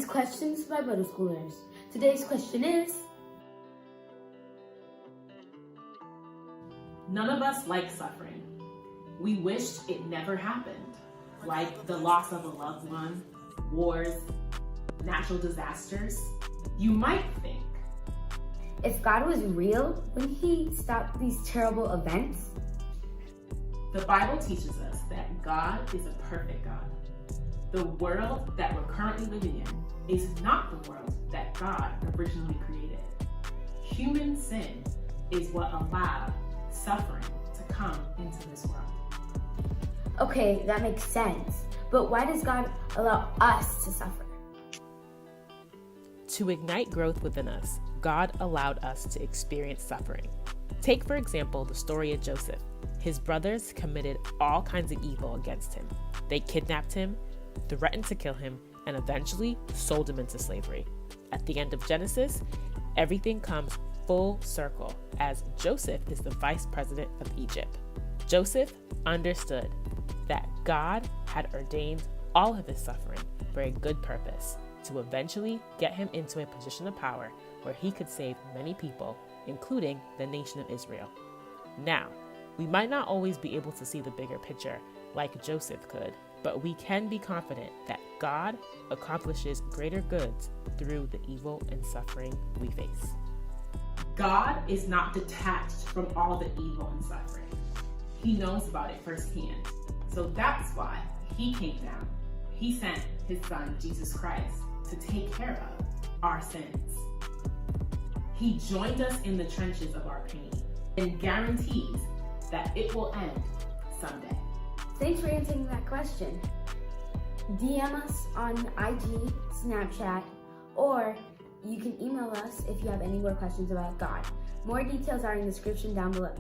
questions by middle schoolers. Today's question is, none of us like suffering. We wished it never happened, like the loss of a loved one, wars, natural disasters. You might think, if God was real, wouldn't He stop these terrible events? the Bible teaches us that God is a perfect God. The world that we're currently living in is not the world that God originally created. Human sin is what allowed suffering to come into this world. Okay, that makes sense. But why does God allow us to suffer? To ignite growth within us, God allowed us to experience suffering. Take, for example, the story of Joseph. His brothers committed all kinds of evil against him. They kidnapped him, threatened to kill him, and eventually sold him into slavery. At the end of Genesis, everything comes full circle as Joseph is the vice president of Egypt. Joseph understood that God had ordained all of his suffering for a good purpose, to eventually get him into a position of power where he could save many people, including the nation of Israel. Now, we might not always be able to see the bigger picture like Joseph could, but we can be confident that God accomplishes greater goods through the evil and suffering we face. God is not detached from all the evil and suffering. He knows about it firsthand. So that's why He came down. He sent His Son, Jesus Christ, to take care of our sins. He joined us in the trenches of our pain and guarantees that it will end someday. Thanks for answering that question. DM us on IG, Snapchat, or you can email us if you have any more questions about God. More details are in the description down below.